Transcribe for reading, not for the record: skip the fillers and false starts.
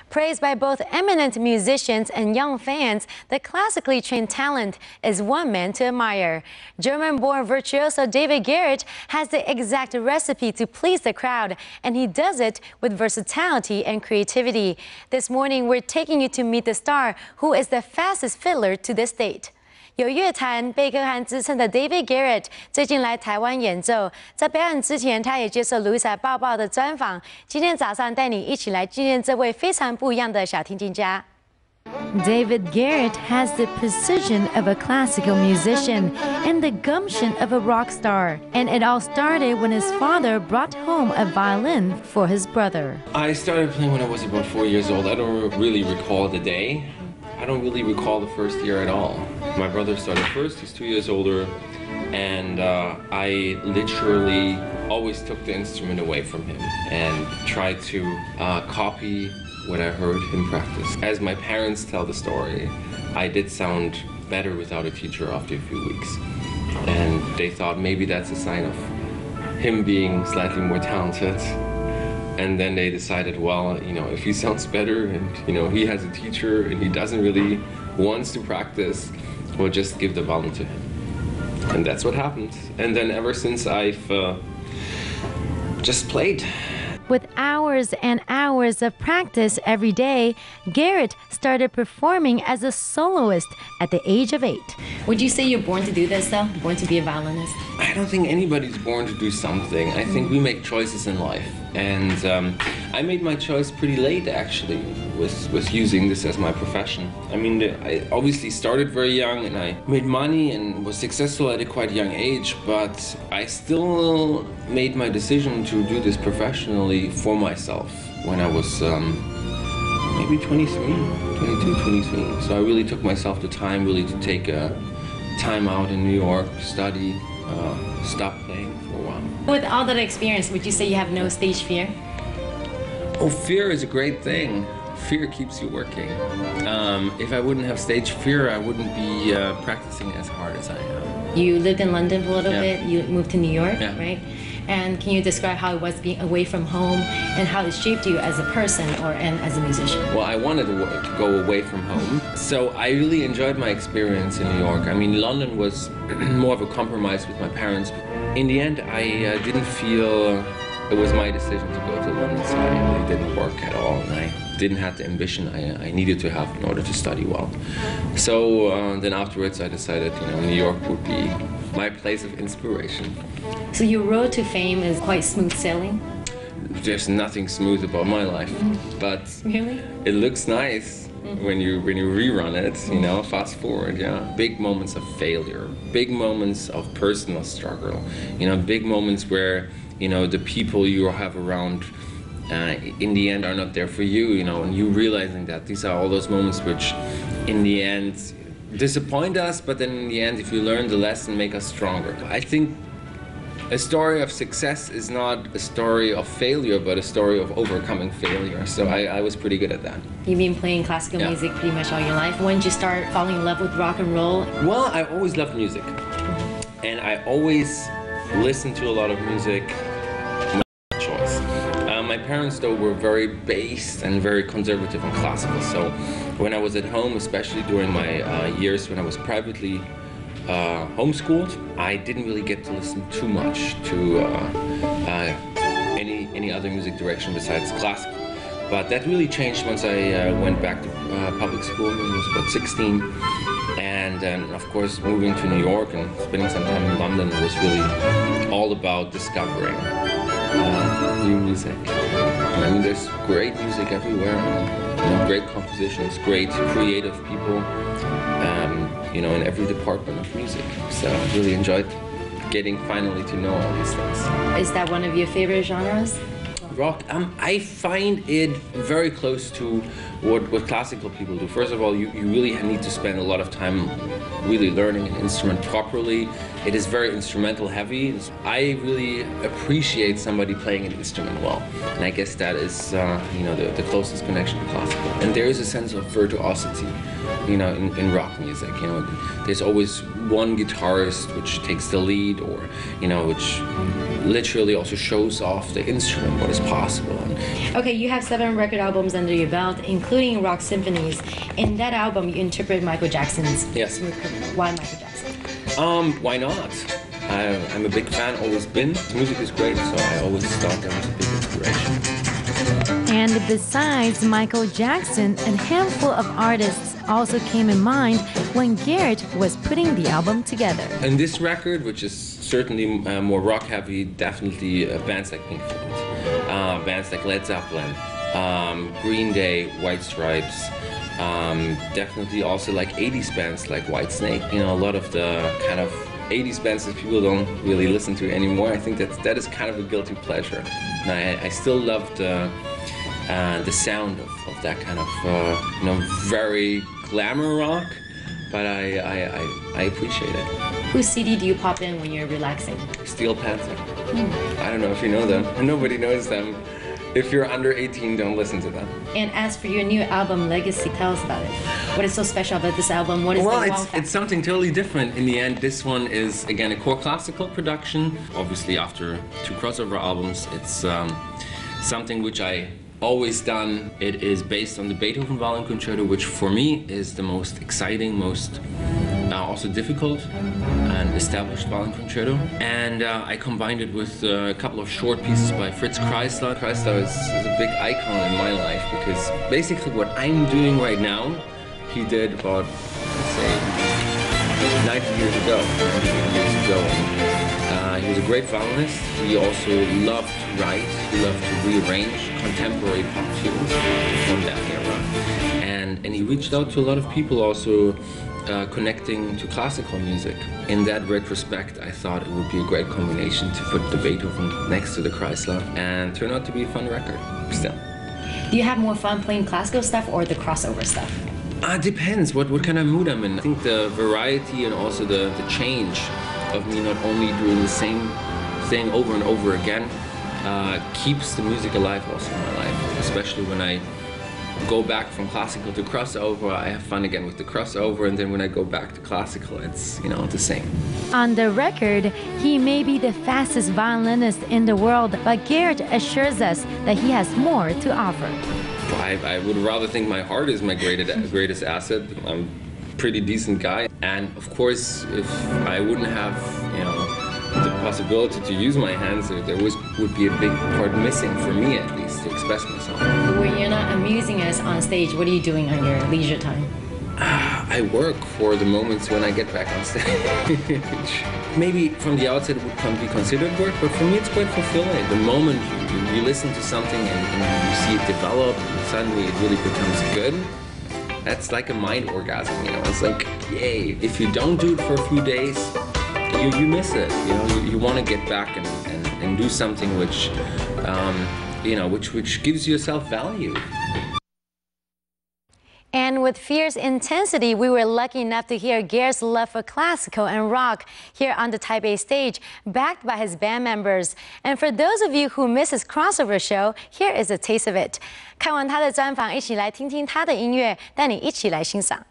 Praised by both eminent musicians and young fans, the classically trained talent is one man to admire. German-born virtuoso David Garrett has the exact recipe to please the crowd, and he does it with versatility and creativity. This morning, we're taking you to meet the star, who is the fastest fiddler to this date. 有乐坛贝克汉之称的 David Garrett 最近来台湾演奏，在表演之前，他也接受 Louisa 抱抱的专访。今天早上带你一起来纪念这位非常不一样的小提琴家。David Garrett has the precision of a classical musician and the gumption of a rock star. And it all started when his father brought home a violin for his brother. I started playing when I was about 4 years old. I don't really recall the day. I don't really recall the first year at all. My brother started first, he's 2 years older, and I literally always took the instrument away from him and tried to copy what I heard him practice. As my parents tell the story, I did sound better without a teacher after a few weeks. And they thought maybe that's a sign of him being slightly more talented. And then they decided, well, you know, if he sounds better and, you know, he has a teacher and he doesn't really wants to practice, we'll just give the violin to him. And that's what happened. And then ever since I've just played. With hours and hours of practice every day, Garrett started performing as a soloist at the age of 8. Would you say you're born to do this, though? Born to be a violinist? I don't think anybody's born to do something. I think we make choices in life. And I made my choice pretty late, actually, with using this as my profession. I mean, I obviously started very young and I made money and was successful at a quite young age, but I still made my decision to do this professionally for myself when I was maybe 22, 23. So I really took myself the time really to take a time out in New York, study, stop playing for a while. With all that experience, would you say you have no stage fear? Oh, fear is a great thing. Fear keeps you working. If I wouldn't have stage fear, I wouldn't be practicing as hard as I am. You lived in London for a little bit, you moved to New York, Yeah. right? And can you describe how it was being away from home and how it shaped you as a person and as a musician? Well, I wanted to go away from home, so I really enjoyed my experience in New York. I mean, London was more of a compromise with my parents. In the end, I didn't feel it was my decision to go to London, so it really didn't work at all, and I didn't have the ambition I needed to have in order to study well. So then afterwards I decided, you know, New York would be my place of inspiration. So your road to fame is quite smooth sailing? There's nothing smooth about my life, but Really? it looks nice when you rerun it, you know, fast forward, yeah. Big moments of failure, big moments of personal struggle, you know, big moments where, you know, the people you have around in the end are not there for you, you know, and you realizing that these are all those moments which in the end disappoint us, but then in the end, if you learn the lesson, make us stronger. I think a story of success is not a story of failure, but a story of overcoming failure. So I was pretty good at that. You've been playing classical music pretty much all your life. When did you start falling in love with rock and roll? Well, I always loved music. And I always listened to a lot of music. My choice. My parents, though, were very based and very conservative and classical. So when I was at home, especially during my years when I was privately homeschooled, I didn't really get to listen too much to any other music direction besides classical. But that really changed once I went back to public school when I was about 16. And then, of course, moving to New York and spending some time in London was really all about discovering new music. I mean, there's great music everywhere, and, you know, great compositions, great creative people, you know, in every department of music. So I really enjoyed getting finally to know all these things. Is that one of your favorite genres? Rock, I find it very close to what classical people do. First of all, you really need to spend a lot of time really learning an instrument properly. It is very instrumental heavy. I really appreciate somebody playing an instrument well. And I guess that is, you know, the closest connection to classical. And there is a sense of virtuosity, you know, in rock music. You know, there's always one guitarist which takes the lead, or, you know, which literally also shows off the instrument, what is possible. Okay, you have 7 record albums under your belt, including rock symphonies. In that album, you interpret Michael Jackson's Yes. Smooth Criminal. Why Michael Jackson? Why not? I'm a big fan, always been. His music is great, so I always thought that was a big inspiration. And besides Michael Jackson, a handful of artists also came in mind when Garrett was putting the album together. And this record, which is certainly more rock heavy, definitely bands like Pink Floyd, bands like Led Zeppelin, Green Day, White Stripes, definitely also like 80s bands like Whitesnake. You know, a lot of the kind of 80s bands that people don't really listen to anymore. I think that is kind of a guilty pleasure. And I still love the sound of that kind of you know, very glamour rock, but I appreciate it. Whose CD do you pop in when you're relaxing? Steel Panther. I don't know if you know them. Nobody knows them. If you're under 18, don't listen to them. And as for your new album, Legacy, tell us about it. What is so special about this album? What is the wow factor? It's something totally different. In the end, this one is, again, a core classical production. Obviously, after 2 crossover albums, it's something which I always done. It is based on the Beethoven Violin Concerto, which for me is the most exciting, most also difficult and established violin concerto. And I combined it with a couple of short pieces by Fritz Kreisler. Kreisler is a big icon in my life because basically what I'm doing right now, he did about, let's say, 90 years ago. He was a great violinist. He also loved to write. He loved to rearrange contemporary pop tunes from that era. And he reached out to a lot of people also connecting to classical music. In that retrospect, I thought it would be a great combination to put the Beethoven next to the Kreisler and turn out to be a fun record still. Do you have more fun playing classical stuff or the crossover stuff? Depends what kind of mood I'm in. I think the variety and also the change of me not only doing the same thing over and over again keeps the music alive also in my life, especially when I go back from classical to crossover. I have fun again with the crossover, and then when I go back to classical, it's, you know, the same. On the record, he may be the fastest violinist in the world, but Garrett assures us that he has more to offer. I would rather think my heart is my greatest asset. I'm a pretty decent guy, and of course, if I wouldn't have, you know, the possibility to use my hands, there would be a big part missing for me, at least, to express myself. When you're not amusing us on stage, what are you doing on your leisure time? I work for the moments when I get back on stage. Maybe from the outset it would be considered work, but for me it's quite fulfilling. The moment you listen to something and you see it develop, and suddenly it really becomes good, that's like a mind orgasm, you know. It's like, yay. If you don't do it for a few days, you miss it. You know, you want to get back and do something which, you know, which gives you self-value. And with fierce intensity, we were lucky enough to hear Garrett's love for classical and rock here on the Taipei stage, backed by his band members. And for those of you who miss his crossover show, here is a taste of it. 看完他的专访，一起来听听他的音乐，带你一起来欣赏。